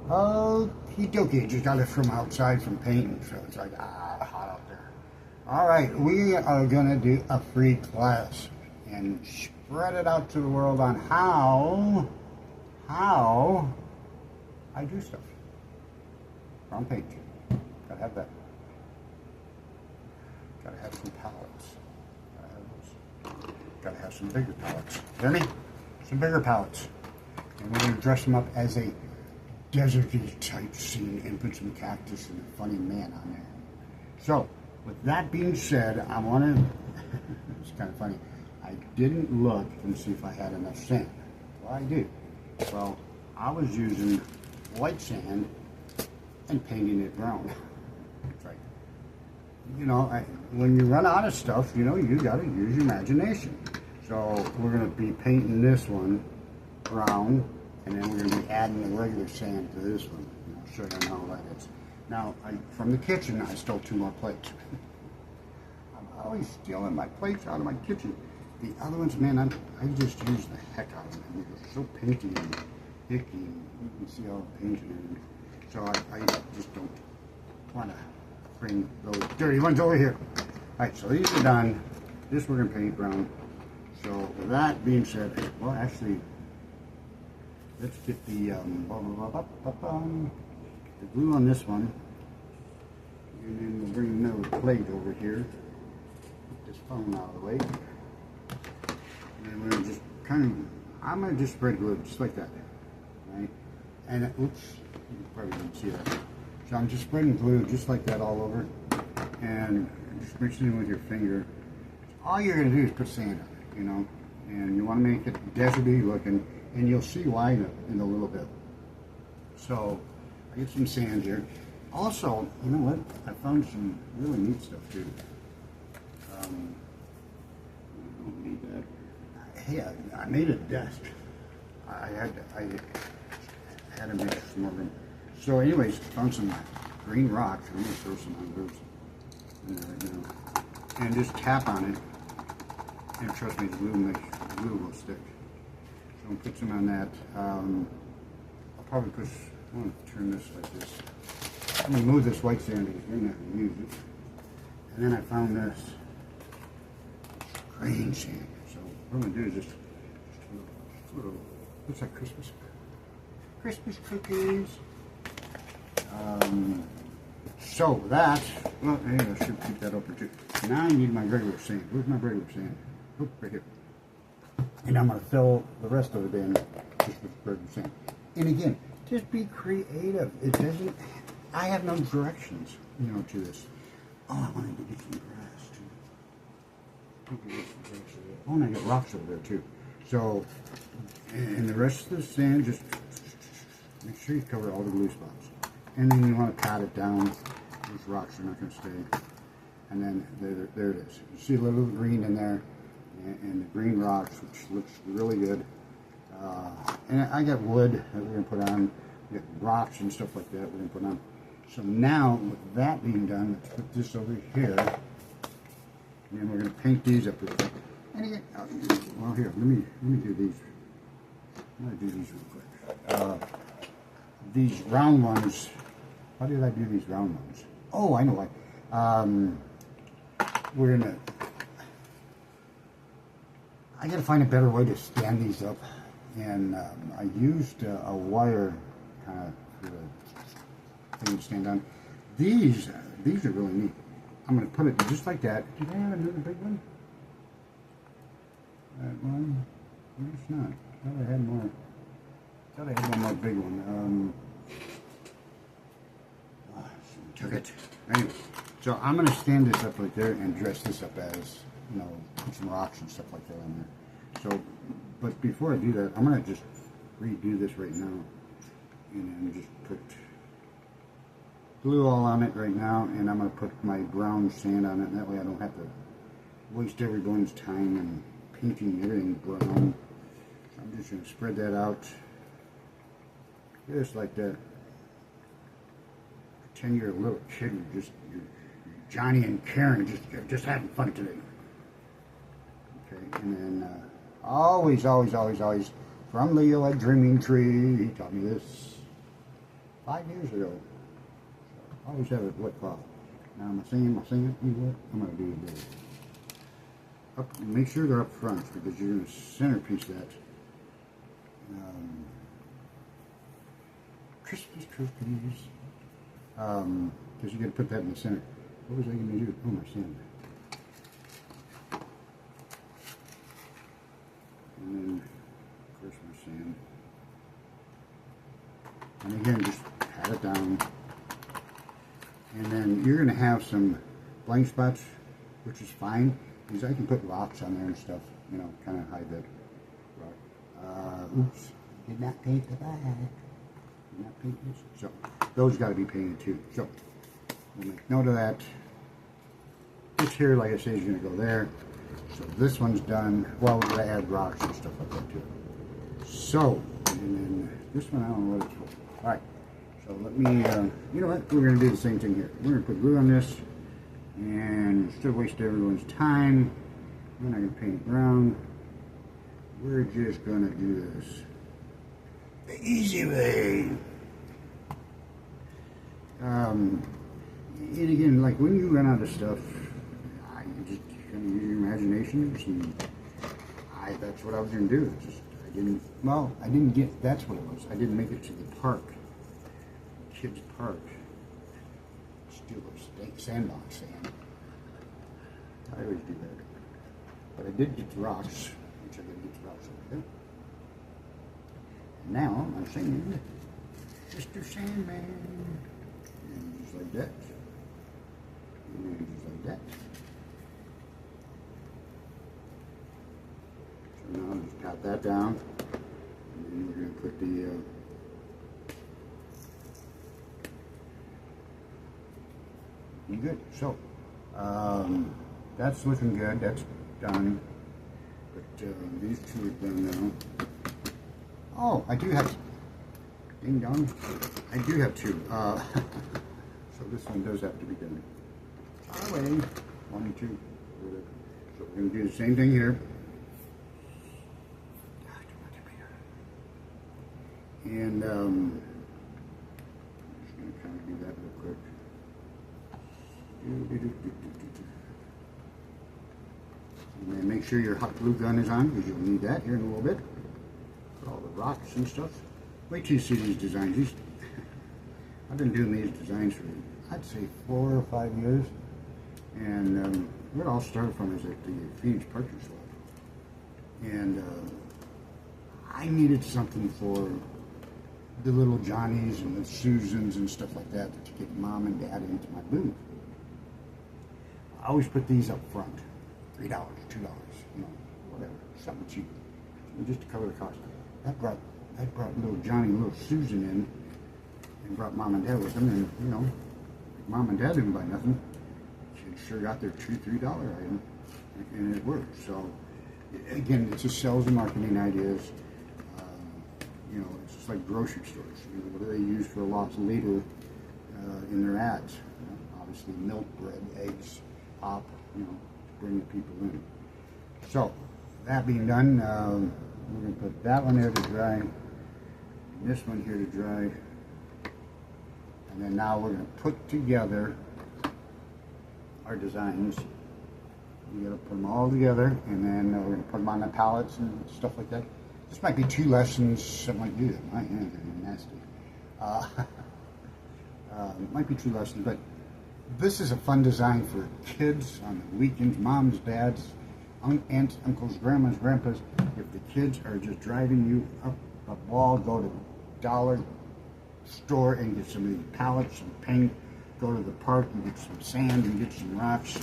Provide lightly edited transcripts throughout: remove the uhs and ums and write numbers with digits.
Okie dokie, just got it from outside from painting, so it's like, hot out there. Alright, we are gonna do a free class and spread it out to the world on how I do stuff. Brown paint. Gotta have that. Gotta have some pallets. Gotta have some bigger pallets. Hear me? Some bigger pallets. And we're gonna dress them up as a deserty type scene and put some cactus and a funny man on there. So, with that being said, I want to, it's kind of funny, I didn't look and see if I had enough sand. Well, I do. Well, I was using white sand and painting it brown. It's like, you know, when you run out of stuff, you know, you got to use your imagination. So, we're going to be painting this one brown, and then we're going to be adding the regular sand to this one. I'll show you how that is. Now, from the kitchen, I stole 2 more plates. I'm always stealing my plates out of my kitchen. The other ones, man, I just use the heck out of them. They're so painty and icky, and you can see all the paint in them. So I just don't want to bring those dirty ones over here. Alright, so these are done. This we're going to paint brown. So with that being said, well, actually, let's get the glue on this one, and then we'll bring another plate over here. Put this phone out of the way, and then we're gonna just I'm gonna just spread glue just like that, right? And oops, you probably didn't see that. So I'm just spreading glue just like that all over, and just mixing it with your finger. All you're gonna do is put sand on it, you know, and you want to make it deserty looking. And you'll see why in a little bit. So, I get some sand here. Also, you know what? I found some really neat stuff too. I don't need that. Hey, I made a desk. I had to make some more room. So, anyways, found some green rocks. I'm gonna throw some on those in there right now. And just tap on it. And trust me, the glue will stick. So I'll put some on that. I'll probably push, I want to turn this like this. I'm going to move this white sand because we're not going to use it. And then I found this green sand. So what I'm going to do is just a little, looks like Christmas cookies. So that, well, hey, I should keep that open too. Now I need my regular sand. Where's my regular sand? Oh, right here. And I'm going to fill the rest of it in just with regular sand. And again, just be creative. It doesn't, I have no directions, you know, to this. Oh, I wanted to get some grass too. Oh, and I got rocks over there too. So, and the rest of the sand, just make sure you cover all the glue spots. And then you want to pat it down. Those rocks are not going to stay. And then there it is. You see a little green in there. And the green rocks, which looks really good. And I got wood that we're going to put on. We got rocks and stuff like that we're going to put on. So now, with that being done, let's put this over here. And then we're going to paint these up real quick. And again, well, here, let me do these. I'm going to do these real quick. These round ones. How did I do these round ones? Oh, I know why. We're going to. I got to find a better way to stand these up, and I used a wire kind of for the thing to stand on. These are really neat. I'm going to put it just like that. Did I have another big one? That one? No, it's not. I thought I had more. I thought I had one more big one. Took it. Anyway, so I'm going to stand this up right there and dress this up as, you know, put some rocks and stuff like that on there. So, but before I do that, I'm going to just redo this right now. And then just put glue all on it right now. And I'm going to put my brown sand on it. And that way I don't have to waste everyone's time and painting everything brown. I'm just going to spread that out. Just like that. Pretend you're a little kid. You're Johnny and Karen just having fun today. Okay, and then always, from Leo at Dreaming Tree, he taught me this. 5 years ago. So, always have it wet cloth. Now am I singing? You know what? I'm going to do this. Make sure they're up front because you're going to centerpiece that. Christmas cookies. Because you got to put that in the center. What was I going to do? Oh, my sand. And then, of course, my sand. And again, just pat it down. And then you're going to have some blank spots, which is fine, because I can put rocks on there and stuff, you know, kind of hide that rock. Oops, did not paint the back. Did not paint this. So, those got to be painted too. So, we'll make note of that. This here, like I say, is going to go there. So, this one's done. Well, we're going to add rocks and stuff like that too. So, and then this one, I don't know what it's for. Alright. So let me, you know what, we're going to do the same thing here. We're going to put glue on this, and instead of wasting everyone's time, we're not going to paint it brown. We're just going to do this the easy way. And again, like when you run out of stuff, you just kind of use your imaginations, and that's what I was going to do. I didn't get, that's what it was. I didn't make it to the park. Kids Park. Steal a sandbox sand. I always do that. But I did get the rocks, which I did get the rocks over there. And now I'm singing Mr. Sandman. And just like that. And then just like that. So now I'll just pat that down. And then we're going to put the good. So, that's looking good. That's done. But these two are done now. Oh, I do have. Ding dong. I do have two. So this one does have to be done. Away. 1 and 2. So we're going to do the same thing here. And I'm just going to kind of do that real quick. And then make sure your hot glue gun is on, because you'll need that here in a little bit. For all the rocks and stuff. Wait till you see these designs. I've been doing these designs for, I'd say, 4 or 5 years. And where it all started from is at the Phoenix Partridge Lab. And I needed something for the little Johnnies and the Susans and stuff like that to get mom and dad into my booth. I always put these up front. $3, $2, you know, whatever, something cheap, just to cover the cost. That brought little Johnny and little Susan in, and brought mom and dad with them, and you know, mom and dad didn't buy nothing. She sure got their $2, $3 item, and it worked. So again, it just sells and marketing ideas. You know, it's just like grocery stores. You know, what do they use for a loss leader in their ads? You know, obviously, milk, bread, eggs, pop. You know, to bring the people in. So that being done, we're going to put that one there to dry, and this one here to dry, and then now we're going to put together our designs. We got to put them all together, and then we're going to put them on the pallets and stuff like that. This might be 2 lessons, something like that. My hands are nasty. It might be 2 lessons, but this is a fun design for kids on the weekends, moms, dads, aunts, uncles, grandmas, grandpas. If the kids are just driving you up a wall, go to the dollar store and get some of these pallets, some paint. Go to the park and get some sand and get some rocks.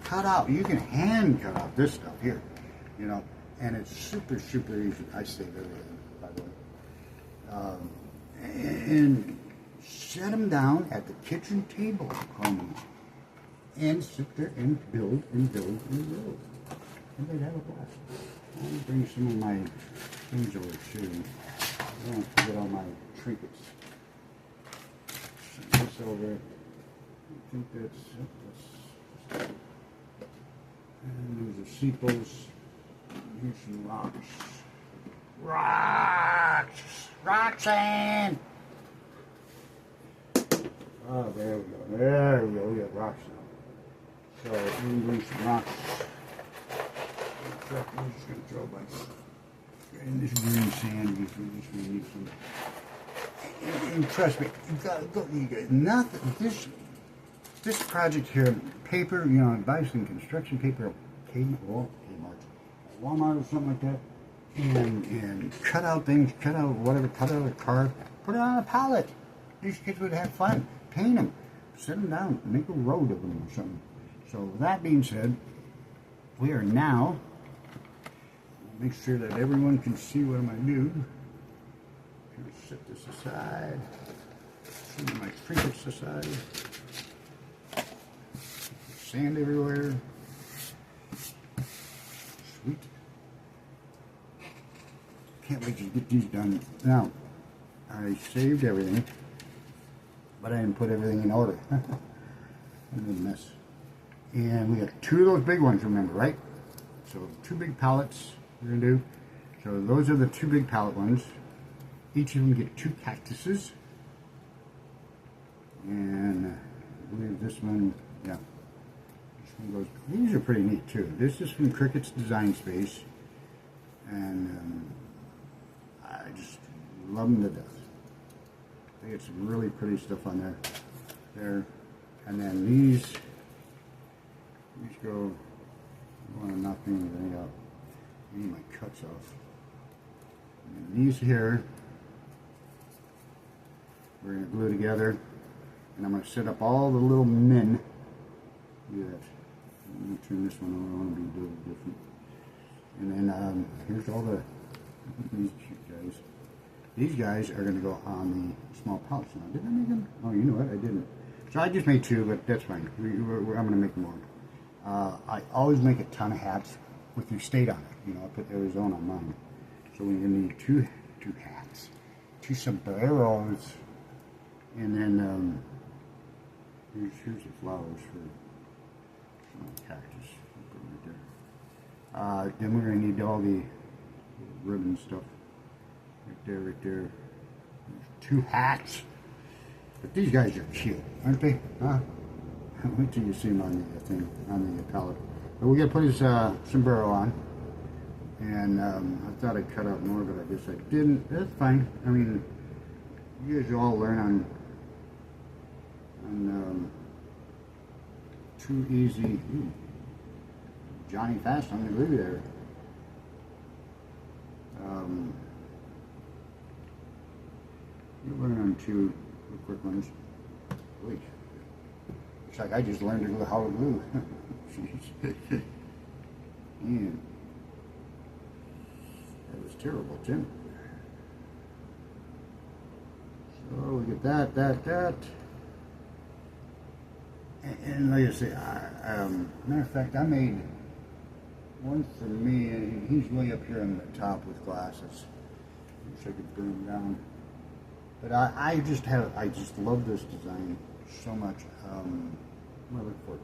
Cut out. You can hand cut out this stuff here, you know, and it's super, super easy. I say very by the way. And set them down at the kitchen table, homies, and sit there and build and build and build. And they'd have a blast. I'll bring some of my things over too. I don't forget all my trinkets. Set this over. I think that's it. And there's the sepals. Here's some rocks. Rocks! Roxanne! Oh, there we go. There we go. We got rocks now. So we can bring some rocks. I'm just going to throw a bunch in this green sand because we just really need some. And trust me, you gotta go. You guys, nothing. This project here, paper. You know, buy some construction paper, Walmart or something like that, and cut out things, cut out whatever, cut out a car, put it on a pallet. These kids would have fun. Paint them, sit them down, make a road of them or something. So with that being said, we are now. Make sure that everyone can see what I'm going to do. I'm going to set this aside. Some of my trinkets aside. Sand everywhere. Sweet. Can't wait to get these done. Now, I saved everything, but I didn't put everything in order. I made a mess. And we got 2 of those big ones, remember, right? So 2 big pallets. We're going to do. So those are the 2 big pallet ones. Each of them get 2 cactuses. And I believe this one, yeah. This one goes, these are pretty neat too. This is from Cricket's Design Space. And I just love them to death. They get some really pretty stuff on there. And then these go, I want to knock anything out. I need my cuts off. And these here, we're going to glue together. And I'm going to set up all the little men. Look at that. I'm going to turn this one over. I want to be a little different. And then here's all these cute guys. These guys are going to go on the small pallets. Now, did I make them? Oh, you know what? I didn't. So I just made 2, but that's fine. I'm going to make more. I always make a ton of hats with your state on it. You know, I put Arizona on mine. So we're going to need two hats, 2 sombreros, and then here's the flowers for some cactus. Right there. Then we're going to need all the ribbon stuff. Right there. There's 2 hats. But these guys are cute, aren't they? Huh? Wait till you see them on the thing, on the pallet. But we got to put his sombrero on. And I thought I'd cut out more, but I guess I didn't. That's fine. I mean, you guys all learn on too easy. Ooh, Johnny Fast on the glue there. You learn on 2 quick ones. Wait. Looks like I just learned to glue how to glue. Jeez. Man. That was terrible, Tim. So we get that. And like I say, matter of fact, I made one for me, and he's way up here on the top with glasses. Wish I could bring him down. But I just love this design so much. What am I looking for?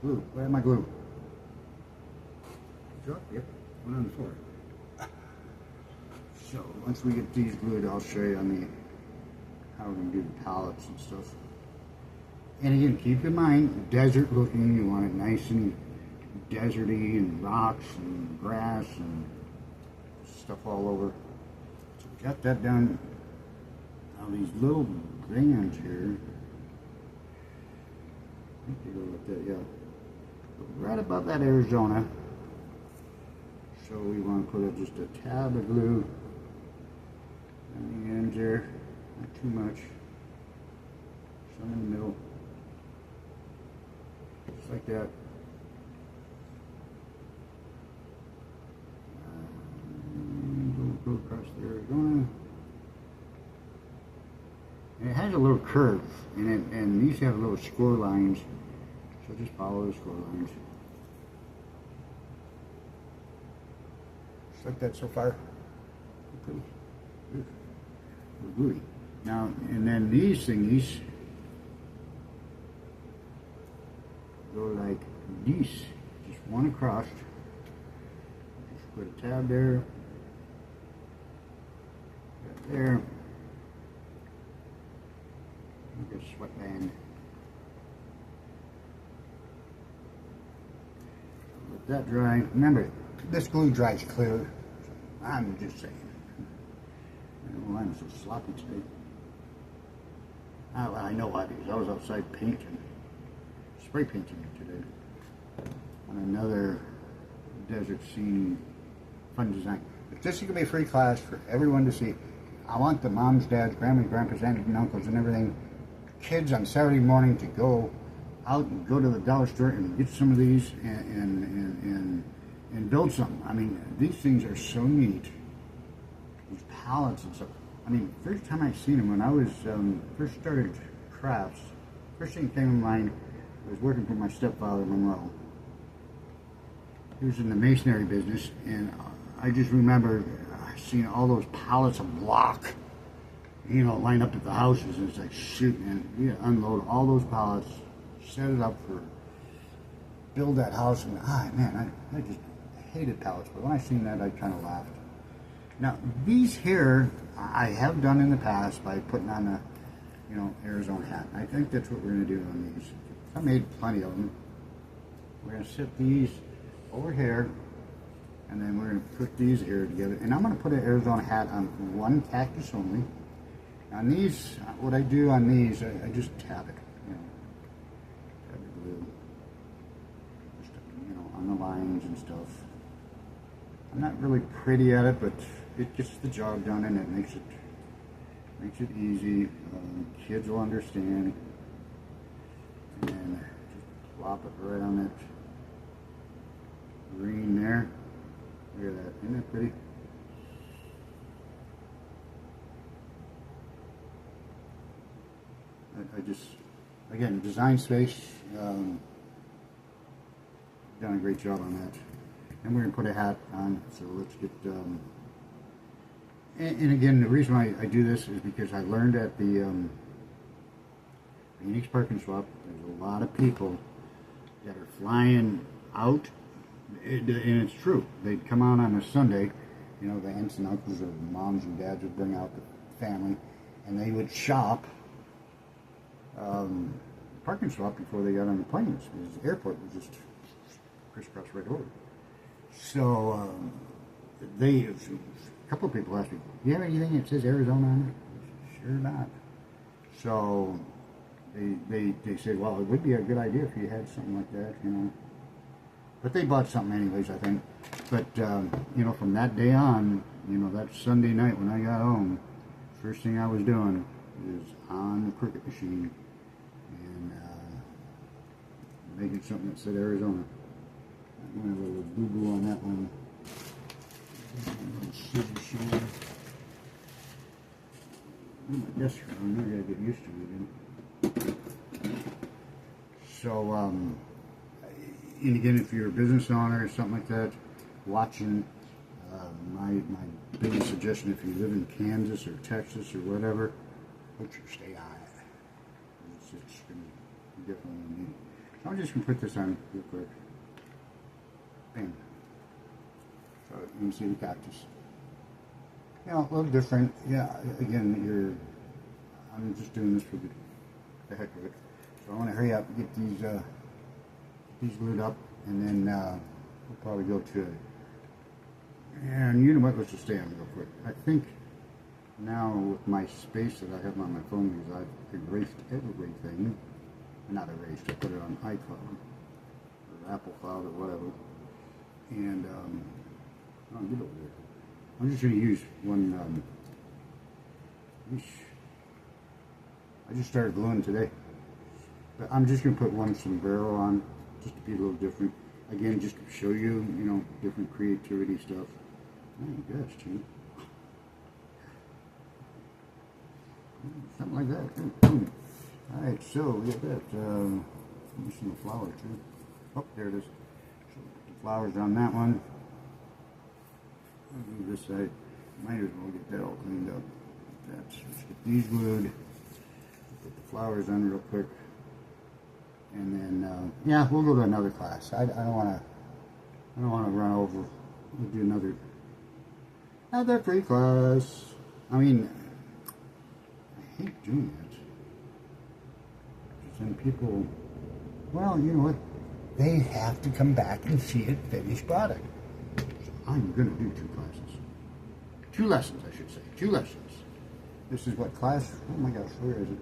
Glue. Where am I glue? Yep, one on the floor. So once we get these glued, I'll show you how we're going to do the pallets and stuff. And again, keep in mind, desert looking. You want it nice and deserty, and rocks and grass and stuff all over. So we got that done. Now these little bands here, I think they go like that, yeah. Right above that Arizona. So we want to put just a tab of glue on the ends there, not too much. Some in the middle, just like that. Go across the Arizona. And it has a little curve, and these have little score lines. So just follow the score lines. Just like that so far. Pretty good. Gluey. Now, and then these thingies go like this. Just one across. Just put a tab there. Right there. I guess sweatband. Let that dry. Remember, this glue dries clear. I'm just saying. I don't know why I'm so sloppy today. I know why, because I was outside painting, spray painting today on another desert scene fun design. But this is going to be a free class for everyone to see. I want the moms, dads, grandmas, grandpas, aunts, and uncles, and everything, kids on Saturday morning to go out and go to the dollar store and get some of these and build something. I mean, these things are so neat. These pallets and stuff. I mean, first time I seen them when I was first started crafts, first thing that came to mind was working for my stepfather, Monroe. He was in the masonry business, and I just remember seeing all those pallets of block, you know, lined up at the houses, and it's like, shoot, man, we gotta unload all those pallets, set it up for, build that house, and man, I just hated pallets, but when I seen that, I kind of laughed. Now, these here, I have done in the past by putting on a, you know, Arizona hat. I think that's what we're going to do on these. I made plenty of them. We're going to set these over here, and then we're going to put these here together. And I'm going to put an Arizona hat on one cactus only. On these, what I do on these, I just tap it, you know, tap the glue, just, you know, on the lines and stuff. I'm not really pretty at it, but it gets the job done, and it makes it easy. Kids will understand. And then just plop it right on that green there. Look at that. Isn't that pretty? I just, again, design space. Done a great job on that. And we're going to put a hat on, so let's get, and again, the reason why I do this is because I learned at the Phoenix Parking Swap, there's a lot of people that are flying out, and it's true. They'd come out on a Sunday, you know, the aunts and uncles or moms and dads would bring out the family, and they would shop parking swap before they got on the planes, because the airport was just crisscross right over. So a couple of people asked me, do you have anything that says Arizona on it? Sure not. So they said, well, it would be a good idea if you had something like that, you know. But they bought something anyways, I think. But, you know, from that day on, you know, that Sunday night when I got home, first thing I was doing is on the Cricut machine and making something that said Arizona. I went a little boo-boo on that one. My desk around there, I gotta get used to it again. So, and again, if you're a business owner or something like that, watching, my biggest suggestion, if you live in Kansas or Texas or whatever, put your stay on it. It's going to be definitely neat. So I'm just going to put this on real quick. Bam. So you can see the cactus. You know, a little different. Yeah, again, I'm just doing this for the heck of it. So I want to hurry up and get these glued up, and then we'll probably go to it. And you know what, let's just stay on real quick. I think now with my space that I have on my phone, because I've erased everything. Not erased, I put it on iCloud or Apple Cloud or whatever. And I'll get over there. I'm just going to use one. I just started gluing today, but I'm just going to put one sombrero on, just to be a little different. Again, just to show you, you know, different creativity stuff. Oh my gosh, Tim. Something like that. Alright, so we got that. Missing the flower too. Oh, there it is. So put the flowers on that one. I'll move this side. Might as well get that all cleaned up. Let's get these glued. Put the flowers on real quick. And then, yeah, we'll go to another class. I don't want to run over. We'll do another free class. I mean, I hate doing that. and people, well, you know what? They have to come back and see a finished product. So I'm going to do 2 classes. 2 lessons, I should say. 2 lessons. This is what class, oh my gosh, where is it?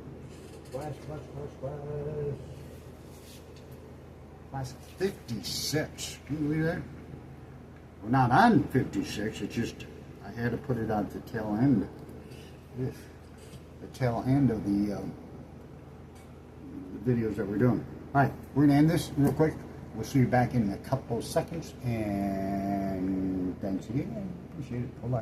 Class 56. Can you believe that? Well, not on 56, it's just, I had to put it on the tail end. The tail end of the videos that we're doing. Alright, we're going to end this real quick. We'll see you back in a couple seconds, and thanks again. Appreciate it. Hold on.